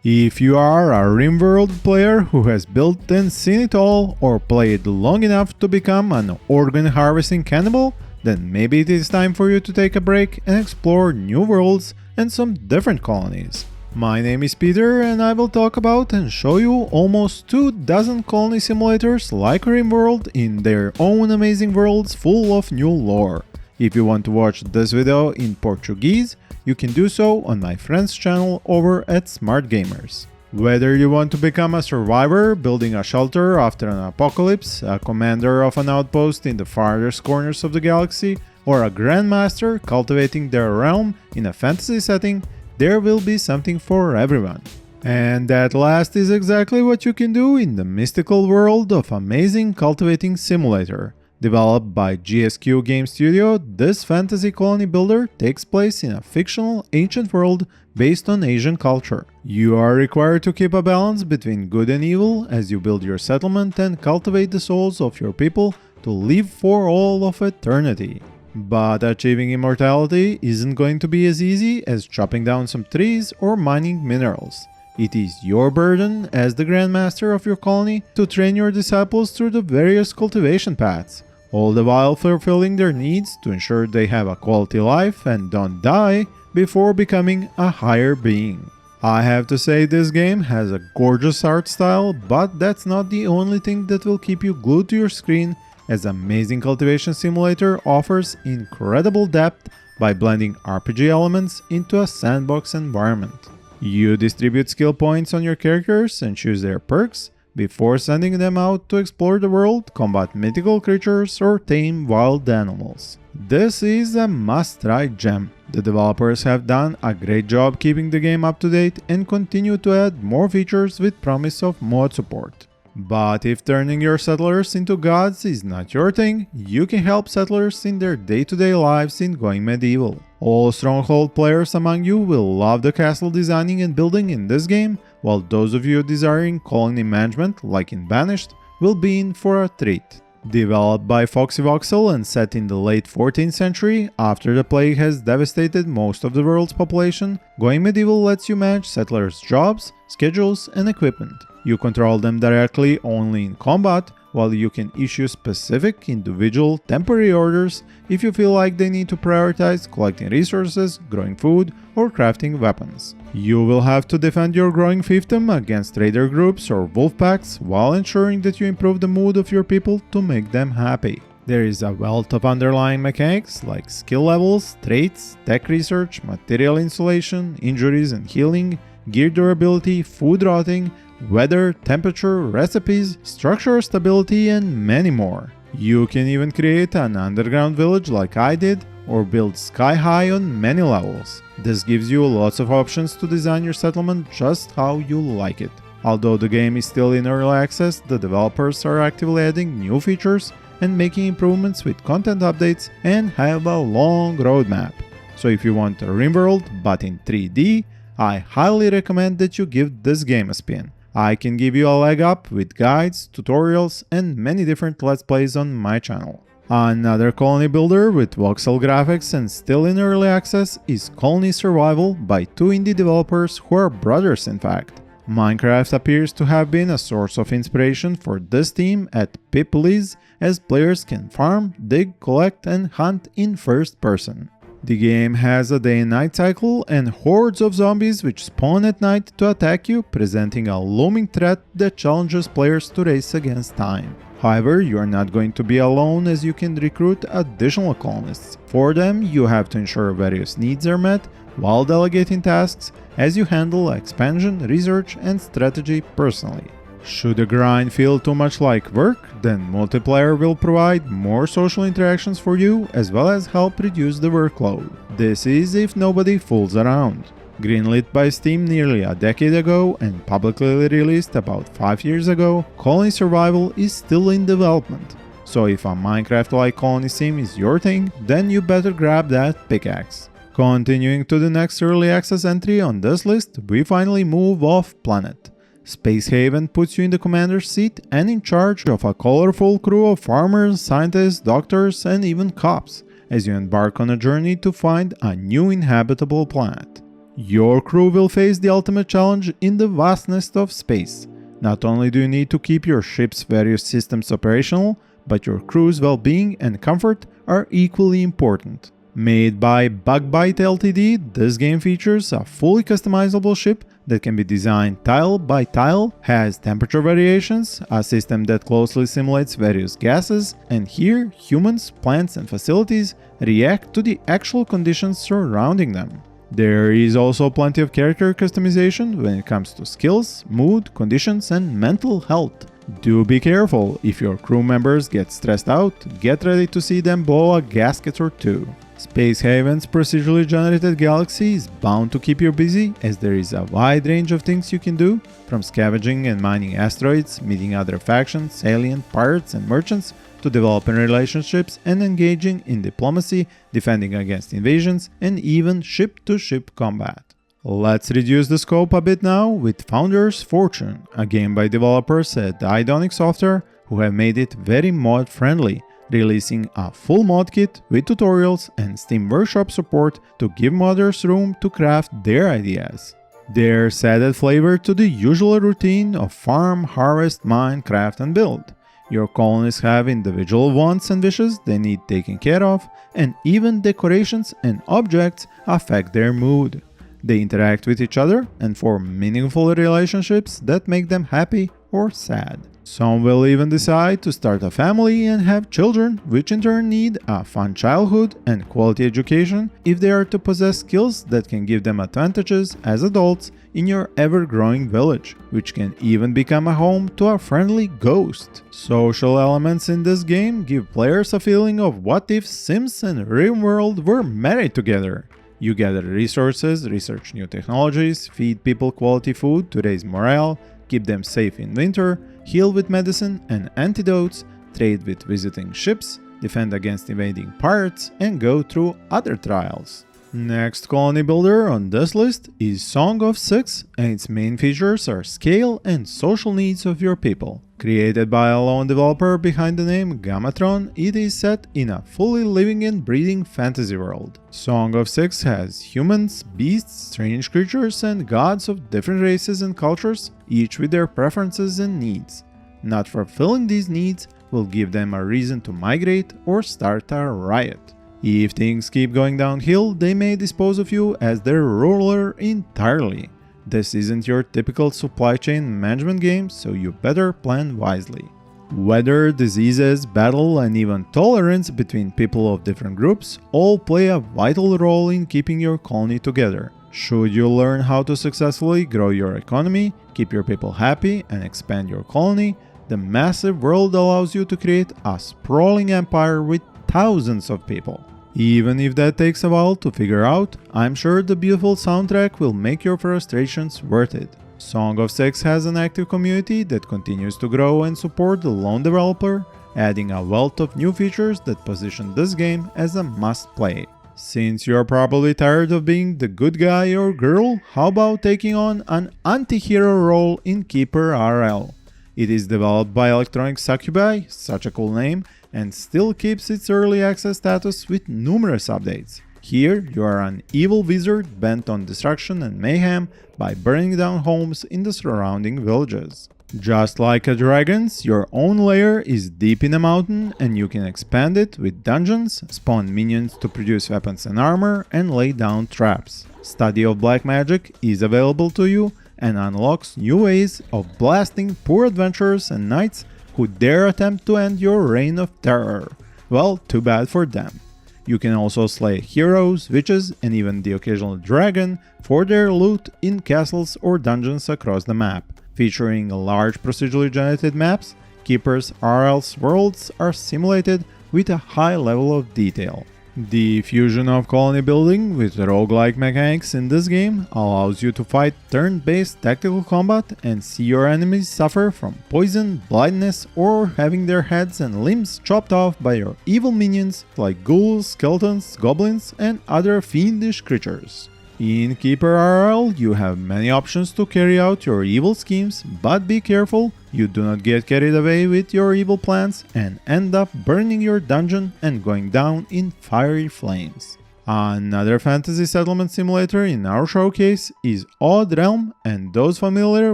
If you are a Rimworld player who has built and seen it all, or played long enough to become an organ harvesting cannibal, then maybe it is time for you to take a break and explore new worlds and some different colonies. My name is Peter and I will talk about and show you almost 24 colony simulators like Rimworld in their own amazing worlds full of new lore. If you want to watch this video in Portuguese, you can do so on my friend's channel over at Smart Gamers. Whether you want to become a survivor building a shelter after an apocalypse, a commander of an outpost in the farthest corners of the galaxy, or a grandmaster cultivating their realm in a fantasy setting, there will be something for everyone. And that last is exactly what you can do in the mystical world of Amazing Cultivating Simulator. Developed by GSQ Game Studio, this fantasy colony builder takes place in a fictional ancient world based on Asian culture. You are required to keep a balance between good and evil as you build your settlement and cultivate the souls of your people to live for all of eternity. But achieving immortality isn't going to be as easy as chopping down some trees or mining minerals. It is your burden as the grandmaster of your colony to train your disciples through the various cultivation paths, all the while fulfilling their needs to ensure they have a quality life and don't die before becoming a higher being. I have to say this game has a gorgeous art style, but that's not the only thing that will keep you glued to your screen, as Amazing Cultivation Simulator offers incredible depth by blending RPG elements into a sandbox environment. You distribute skill points on your characters and choose their perks before sending them out to explore the world, combat mythical creatures, or tame wild animals. This is a must-try gem. The developers have done a great job keeping the game up to date and continue to add more features with promise of mod support. But if turning your settlers into gods is not your thing, you can help settlers in their day-to-day lives in Going Medieval. All Stronghold players among you will love the castle designing and building in this game, while those of you desiring colony management, like in Banished, will be in for a treat. Developed by Foxy Voxel and set in the late 14th century, after the plague has devastated most of the world's population, Going Medieval lets you manage settlers' jobs, schedules, and equipment. You control them directly only in combat, while you can issue specific individual temporary orders if you feel like they need to prioritize collecting resources, growing food, or crafting weapons. You will have to defend your growing fiefdom against raider groups or wolf packs while ensuring that you improve the mood of your people to make them happy. There is a wealth of underlying mechanics like skill levels, traits, tech research, material insulation, injuries and healing, gear durability, food rotting, weather, temperature, recipes, structural stability, and many more. You can even create an underground village like I did, or build sky high on many levels. This gives you lots of options to design your settlement just how you like it. Although the game is still in early access, the developers are actively adding new features and making improvements with content updates and have a long roadmap. So if you want a Rimworld but in 3D, I highly recommend that you give this game a spin. I can give you a leg up with guides, tutorials, and many different let's plays on my channel. Another colony builder with voxel graphics and still in early access is Colony Survival by two indie developers who are brothers in fact. Minecraft appears to have been a source of inspiration for this team at Pip-Liz, as players can farm, dig, collect, and hunt in first person. The game has a day and night cycle and hordes of zombies which spawn at night to attack you, presenting a looming threat that challenges players to race against time. However, you are not going to be alone as you can recruit additional colonists. For them, you have to ensure various needs are met while delegating tasks as you handle expansion, research, and strategy personally. Should the grind feel too much like work, then multiplayer will provide more social interactions for you as well as help reduce the workload. This is if nobody fools around. Greenlit by Steam nearly a decade ago and publicly released about 5 years ago, Colony Survival is still in development. So if a Minecraft-like colony sim is your thing, then you better grab that pickaxe. Continuing to the next early access entry on this list, we finally move off planet. Space Haven puts you in the commander's seat and in charge of a colorful crew of farmers, scientists, doctors, and even cops, as you embark on a journey to find a new inhabitable planet. Your crew will face the ultimate challenge in the vastness of space. Not only do you need to keep your ship's various systems operational, but your crew's well-being and comfort are equally important. Made by Bugbyte Ltd, this game features a fully customizable ship that can be designed tile by tile, has temperature variations, a system that closely simulates various gases, and here humans, plants and facilities react to the actual conditions surrounding them. There is also plenty of character customization when it comes to skills, mood, conditions and mental health. Do be careful, if your crew members get stressed out, get ready to see them blow a gasket or two. Space Haven's procedurally generated galaxy is bound to keep you busy, as there is a wide range of things you can do, from scavenging and mining asteroids, meeting other factions, alien, pirates and merchants, to developing relationships and engaging in diplomacy, defending against invasions, and even ship-to-ship combat. Let's reduce the scope a bit now with Founder's Fortune, a game by developers at Idonic Software who have made it very mod-friendly, releasing a full mod kit with tutorials and Steam Workshop support to give modders room to craft their ideas. There's added flavor to the usual routine of farm, harvest, mine, craft and build. Your colonists have individual wants and wishes they need taken care of, and even decorations and objects affect their mood. They interact with each other and form meaningful relationships that make them happy or sad. Some will even decide to start a family and have children, which in turn need a fun childhood and quality education if they are to possess skills that can give them advantages as adults in your ever-growing village, which can even become a home to a friendly ghost. Social elements in this game give players a feeling of what if Sims and Rimworld were married together. You gather resources, research new technologies, feed people quality food to raise morale, keep them safe in winter, heal with medicine and antidotes, trade with visiting ships, defend against invading pirates, and go through other trials. Next colony builder on this list is Song of Six, and its main features are scale and social needs of your people. Created by a lone developer behind the name Gamatron, it is set in a fully living and breathing fantasy world. Song of Six has humans, beasts, strange creatures, and gods of different races and cultures, each with their preferences and needs. Not fulfilling these needs will give them a reason to migrate or start a riot. If things keep going downhill, they may dispose of you as their ruler entirely. This isn't your typical supply chain management game, so you better plan wisely. Weather, diseases, battle, and even tolerance between people of different groups all play a vital role in keeping your colony together. Should you learn how to successfully grow your economy, keep your people happy, and expand your colony, the massive world allows you to create a sprawling empire with thousands of people. Even if that takes a while to figure out, I'm sure the beautiful soundtrack will make your frustrations worth it. Song of Six has an active community that continues to grow and support the lone developer, adding a wealth of new features that position this game as a must-play. Since you're probably tired of being the good guy or girl, how about taking on an anti-hero role in KeeperRL? It is developed by Electronic Succubi, such a cool name, and still keeps its early access status with numerous updates. Here, you are an evil wizard bent on destruction and mayhem by burning down homes in the surrounding villages. Just like a dragon's, your own lair is deep in a mountain and you can expand it with dungeons, spawn minions to produce weapons and armor, and lay down traps. Study of black magic is available to you and unlocks new ways of blasting poor adventurers and knights who dare attempt to end your reign of terror. Well, too bad for them. You can also slay heroes, witches, and even the occasional dragon for their loot in castles or dungeons across the map. Featuring large procedurally generated maps, KeeperRL's worlds are simulated with a high level of detail. The fusion of colony building with roguelike mechanics in this game allows you to fight turn-based tactical combat and see your enemies suffer from poison, blindness, or having their heads and limbs chopped off by your evil minions like ghouls, skeletons, goblins, and other fiendish creatures. In KeeperRL, you have many options to carry out your evil schemes, but be careful you do not get carried away with your evil plans and end up burning your dungeon and going down in fiery flames. Another fantasy settlement simulator in our showcase is Odd Realm, and those familiar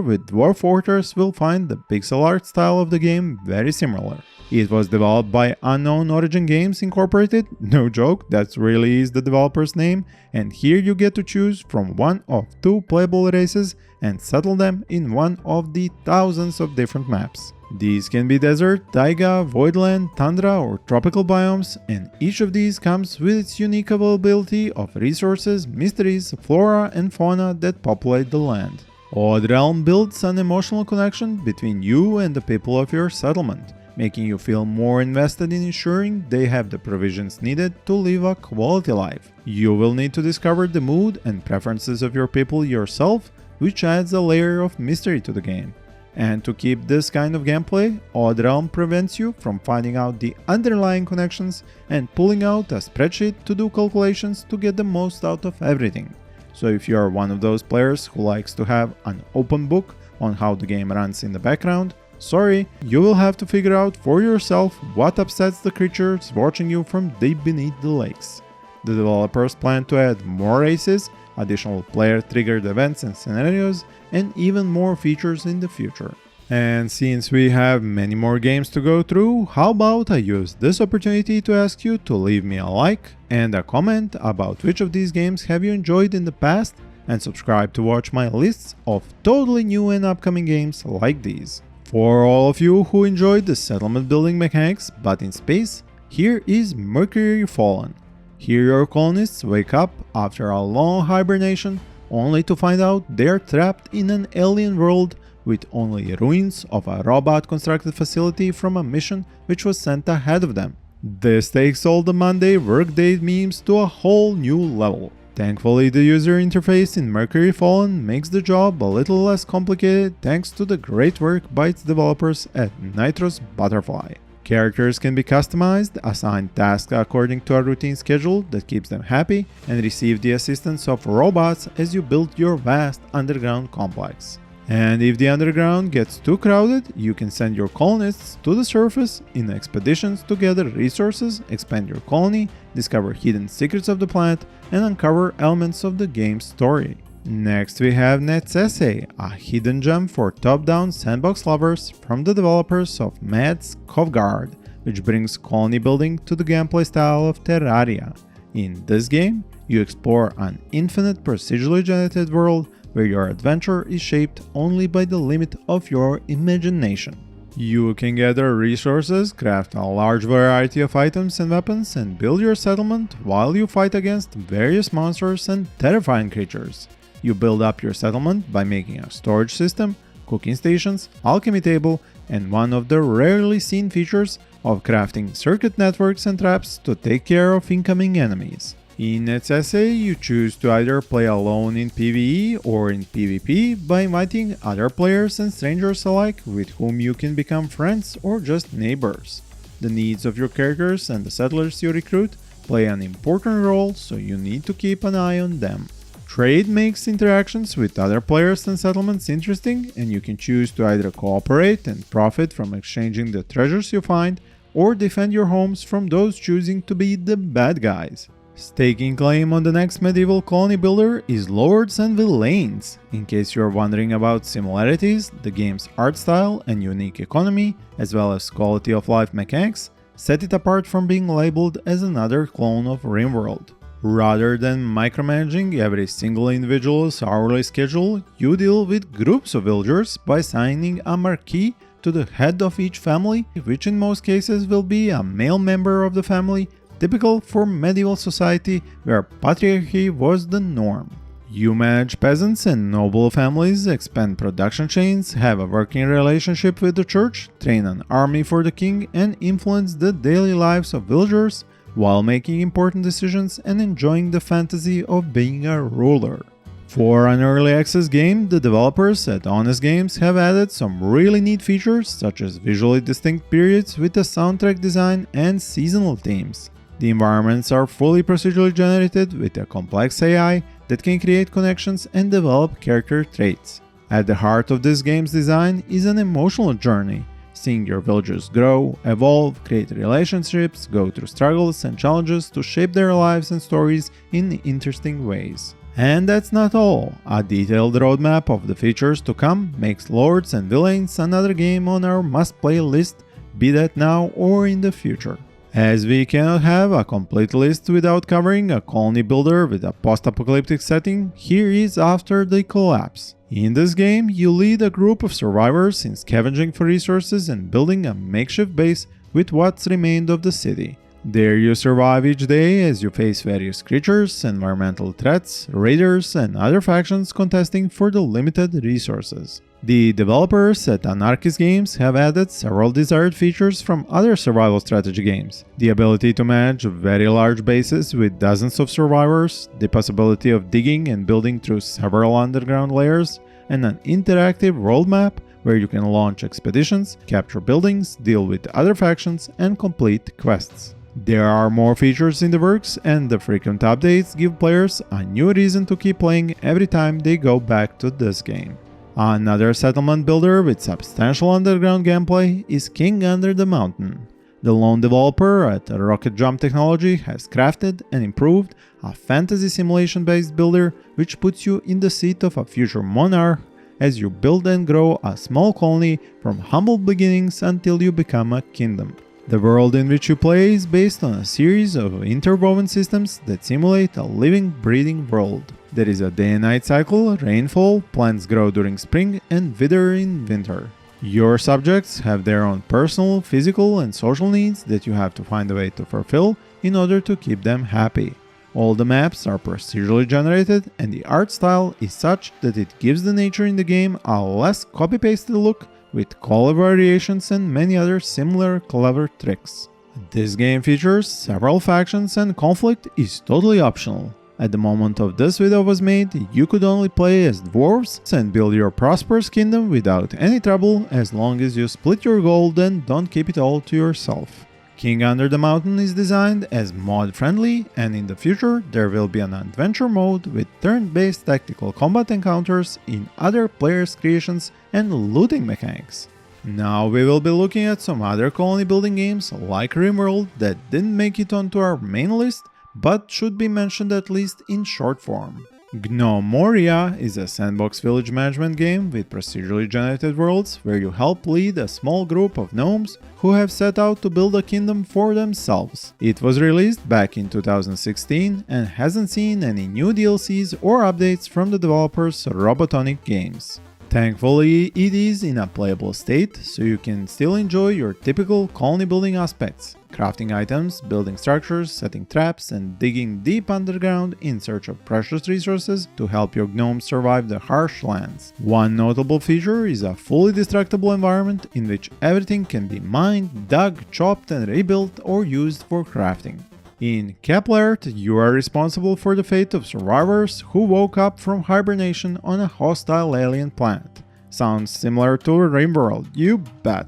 with Dwarf Fortress will find the pixel art style of the game very similar. It was developed by Unknown Origin Games Incorporated, no joke, that really is the developer's name, and here you get to choose from one of 2 playable races and settle them in one of the thousands of different maps. These can be desert, taiga, voidland, tundra or tropical biomes, and each of these comes with its unique availability of resources, mysteries, flora and fauna that populate the land. Odd Realm builds an emotional connection between you and the people of your settlement, making you feel more invested in ensuring they have the provisions needed to live a quality life. You will need to discover the mood and preferences of your people yourself, which adds a layer of mystery to the game. And to keep this kind of gameplay, Odd Realm prevents you from finding out the underlying connections and pulling out a spreadsheet to do calculations to get the most out of everything. So if you are one of those players who likes to have an open book on how the game runs in the background, sorry, you will have to figure out for yourself what upsets the creatures watching you from deep beneath the lakes. The developers plan to add more races, additional player-triggered events and scenarios, and even more features in the future. And since we have many more games to go through, how about I use this opportunity to ask you to leave me a like and a comment about which of these games have you enjoyed in the past, and subscribe to watch my lists of totally new and upcoming games like these. For all of you who enjoyed the settlement building mechanics but in space, here is Mercury Fallen. Here your colonists wake up after a long hibernation only to find out they're trapped in an alien world with only ruins of a robot-constructed facility from a mission which was sent ahead of them. This takes all the Monday workday memes to a whole new level. Thankfully, the user interface in Mercury Fallen makes the job a little less complicated thanks to the great work by its developers at Nitrous Butterfly. Characters can be customized, assigned tasks according to a routine schedule that keeps them happy, and receive the assistance of robots as you build your vast underground complex. And if the underground gets too crowded, you can send your colonists to the surface in expeditions to gather resources, expand your colony, discover hidden secrets of the planet, and uncover elements of the game's story. Next we have Necesse, a hidden gem for top-down sandbox lovers from the developers of Mads Kovgard, which brings colony building to the gameplay style of Terraria. In this game, you explore an infinite procedurally generated world where your adventure is shaped only by the limit of your imagination. You can gather resources, craft a large variety of items and weapons, and build your settlement while you fight against various monsters and terrifying creatures. You build up your settlement by making a storage system, cooking stations, alchemy table, and one of the rarely seen features of crafting circuit networks and traps to take care of incoming enemies. In Necesse, you choose to either play alone in PvE or in PvP by inviting other players and strangers alike with whom you can become friends or just neighbors. The needs of your characters and the settlers you recruit play an important role, so you need to keep an eye on them. Trade makes interactions with other players and settlements interesting, and you can choose to either cooperate and profit from exchanging the treasures you find, or defend your homes from those choosing to be the bad guys. Staking claim on the next medieval colony builder is Lords and Villeins. In case you're wondering about similarities, the game's art style and unique economy, as well as quality of life mechanics, set it apart from being labeled as another clone of Rimworld. Rather than micromanaging every single individual's hourly schedule, you deal with groups of villagers by assigning a marquis to the head of each family, which in most cases will be a male member of the family, typical for medieval society where patriarchy was the norm. You manage peasants and noble families, expand production chains, have a working relationship with the church, train an army for the king, and influence the daily lives of villagers while making important decisions and enjoying the fantasy of being a ruler. For an early access game, the developers at Honest Games have added some really neat features such as visually distinct periods with a soundtrack design and seasonal themes. The environments are fully procedurally generated with a complex AI that can create connections and develop character traits. At the heart of this game's design is an emotional journey, seeing your villagers grow, evolve, create relationships, go through struggles and challenges to shape their lives and stories in interesting ways. And that's not all. A detailed roadmap of the features to come makes Lords and Villeins another game on our must-play list, be that now or in the future. As we cannot have a complete list without covering a colony builder with a post-apocalyptic setting, here is After the Collapse. In this game, you lead a group of survivors in scavenging for resources and building a makeshift base with what's remained of the city. There you survive each day as you face various creatures, environmental threats, raiders, and other factions contesting for the limited resources. The developers at Anarchist Games have added several desired features from other survival strategy games. The ability to manage very large bases with dozens of survivors, the possibility of digging and building through several underground layers, and an interactive world map where you can launch expeditions, capture buildings, deal with other factions, and complete quests. There are more features in the works, and the frequent updates give players a new reason to keep playing every time they go back to this game. Another settlement builder with substantial underground gameplay is King Under the Mountain. The lone developer at Rocket Jump Technology has crafted and improved a fantasy simulation-based builder which puts you in the seat of a future monarch as you build and grow a small colony from humble beginnings until you become a kingdom. The world in which you play is based on a series of interwoven systems that simulate a living, breathing world. There is a day and night cycle, rainfall, plants grow during spring, and wither in winter. Your subjects have their own personal, physical, and social needs that you have to find a way to fulfill in order to keep them happy. All the maps are procedurally generated, and the art style is such that it gives the nature in the game a less copy-pasted look, with color variations and many other similar clever tricks. This game features several factions, and conflict is totally optional. At the moment of this video was made, you could only play as dwarves and build your prosperous kingdom without any trouble as long as you split your gold and don't keep it all to yourself. King Under the Mountain is designed as mod-friendly, and in the future there will be an adventure mode with turn-based tactical combat encounters in other players' creations and looting mechanics. Now we will be looking at some other colony building games like Rimworld that didn't make it onto our main list, but should be mentioned at least in short form. Gnomoria is a sandbox village management game with procedurally generated worlds where you help lead a small group of gnomes who have set out to build a kingdom for themselves. It was released back in 2016 and hasn't seen any new DLCs or updates from the developers Robotonic Games. Thankfully, it is in a playable state, so you can still enjoy your typical colony building aspects: crafting items, building structures, setting traps, and digging deep underground in search of precious resources to help your gnomes survive the harsh lands. One notable feature is a fully destructible environment in which everything can be mined, dug, chopped, and rebuilt or used for crafting. In Keplerth, you are responsible for the fate of survivors who woke up from hibernation on a hostile alien planet. Sounds similar to Rimworld, you bet.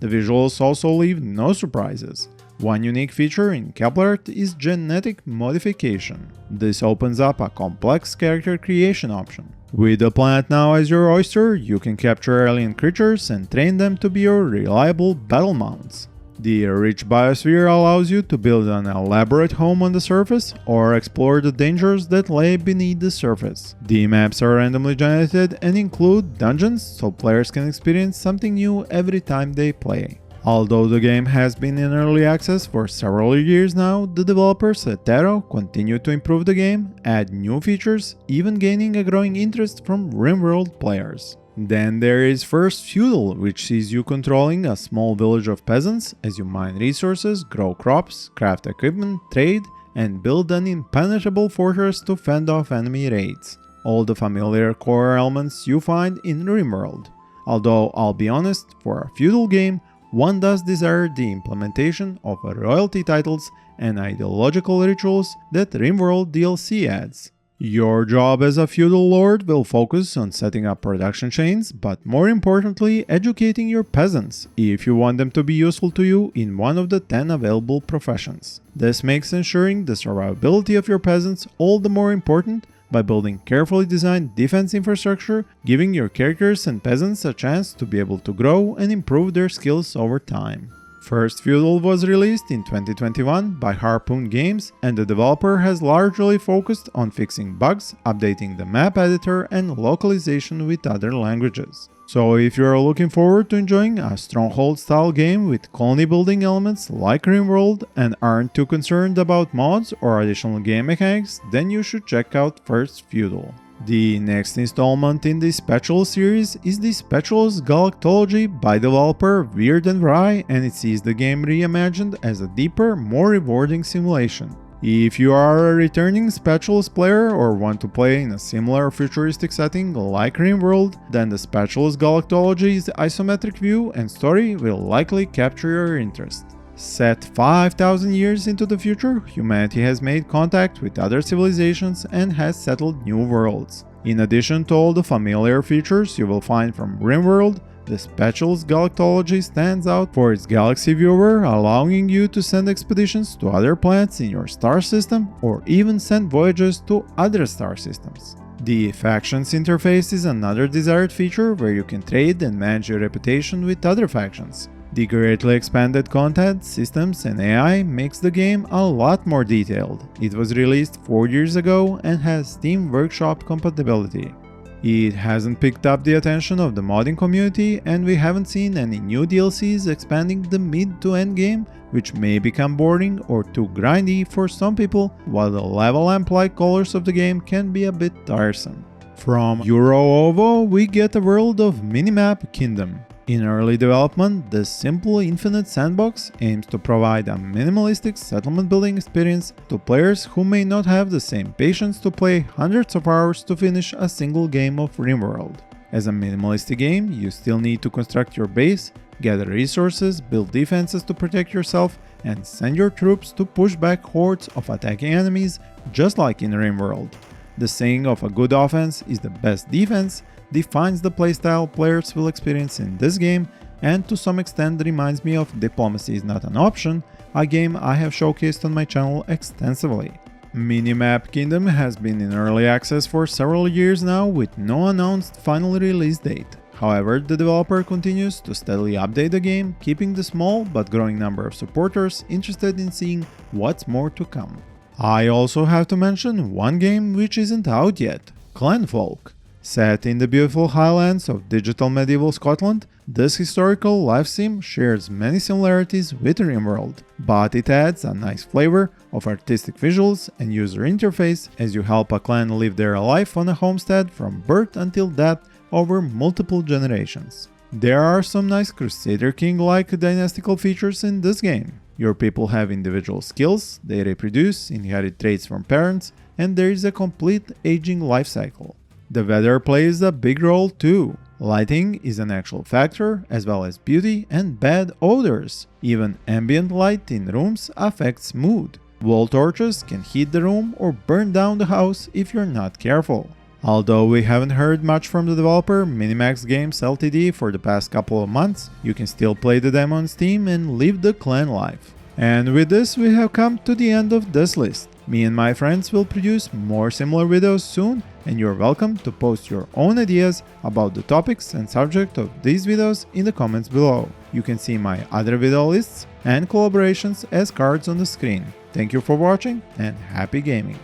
The visuals also leave no surprises. One unique feature in Keplerth is genetic modification. This opens up a complex character creation option. With the planet now as your oyster, you can capture alien creatures and train them to be your reliable battle mounts. The rich biosphere allows you to build an elaborate home on the surface or explore the dangers that lay beneath the surface. The maps are randomly generated and include dungeons, so players can experience something new every time they play. Although the game has been in early access for several years now, the developers at Taro continue to improve the game, add new features, even gaining a growing interest from Rimworld players. Then there is first Feudal, which sees you controlling a small village of peasants as you mine resources, grow crops, craft equipment, trade, and build an impenetrable fortress to fend off enemy raids. All the familiar core elements you find in Rimworld. Although I'll be honest, for a feudal game, one does desire the implementation of royalty titles and ideological rituals that Rimworld DLC adds. Your job as a feudal lord will focus on setting up production chains, but more importantly, educating your peasants if you want them to be useful to you in one of the 10 available professions. This makes ensuring the survivability of your peasants all the more important, by building carefully designed defense infrastructure, giving your characters and peasants a chance to be able to grow and improve their skills over time. First Feudal was released in 2021 by Harpoon Games, and the developer has largely focused on fixing bugs, updating the map editor, and localization with other languages. So if you are looking forward to enjoying a Stronghold-style game with colony building elements like Rimworld and aren't too concerned about mods or additional game mechanics, then you should check out First Feudal. The next installment in the Spatials series is the Spatials Galactology by developer Weird and Vry, and it sees the game reimagined as a deeper, more rewarding simulation. If you are a returning Spatials player or want to play in a similar futuristic setting like Rimworld, then the Spatials Galactology's isometric view and story will likely capture your interest. Set 5,000 years into the future, humanity has made contact with other civilizations and has settled new worlds. In addition to all the familiar features you will find from Rimworld, the Spatials Galactology stands out for its galaxy viewer, allowing you to send expeditions to other planets in your star system or even send voyages to other star systems. The Factions interface is another desired feature where you can trade and manage your reputation with other factions. The greatly expanded content, systems and AI makes the game a lot more detailed. It was released 4 years ago and has Steam Workshop compatibility. It hasn't picked up the attention of the modding community, and we haven't seen any new DLCs expanding the mid to end game, which may become boring or too grindy for some people, while the level lamp-like colors of the game can be a bit tiresome. From EuroOvo, we get a world of Minimap Kingdom. In early development, this simple infinite sandbox aims to provide a minimalistic settlement building experience to players who may not have the same patience to play hundreds of hours to finish a single game of Rimworld. As a minimalistic game, you still need to construct your base, gather resources, build defenses to protect yourself, and send your troops to push back hordes of attacking enemies, just like in Rimworld. The saying of a good offense is the best defense defines the playstyle players will experience in this game, and to some extent reminds me of Diplomacy is Not an Option, a game I have showcased on my channel extensively. Minimap Kingdom has been in early access for several years now with no announced final release date. However, the developer continues to steadily update the game, keeping the small but growing number of supporters interested in seeing what's more to come. I also have to mention one game which isn't out yet, Clanfolk. Set in the beautiful highlands of digital medieval Scotland, this historical life sim shares many similarities with Rimworld, but it adds a nice flavor of artistic visuals and user interface as you help a clan live their life on a homestead from birth until death over multiple generations. There are some nice Crusader King-like dynastical features in this game. Your people have individual skills, they reproduce, inherit traits from parents, and there is a complete aging life cycle. The weather plays a big role too. Lighting is an actual factor, as well as beauty and bad odors. Even ambient light in rooms affects mood. Wall torches can heat the room or burn down the house if you're not careful. Although we haven't heard much from the developer Minimax Games Ltd for the past couple of months, you can still play the demo on Steam and live the clan life. And with this we have come to the end of this list. Me and my friends will produce more similar videos soon, and you're welcome to post your own ideas about the topics and subject of these videos in the comments below. You can see my other video lists and collaborations as cards on the screen. Thank you for watching and happy gaming!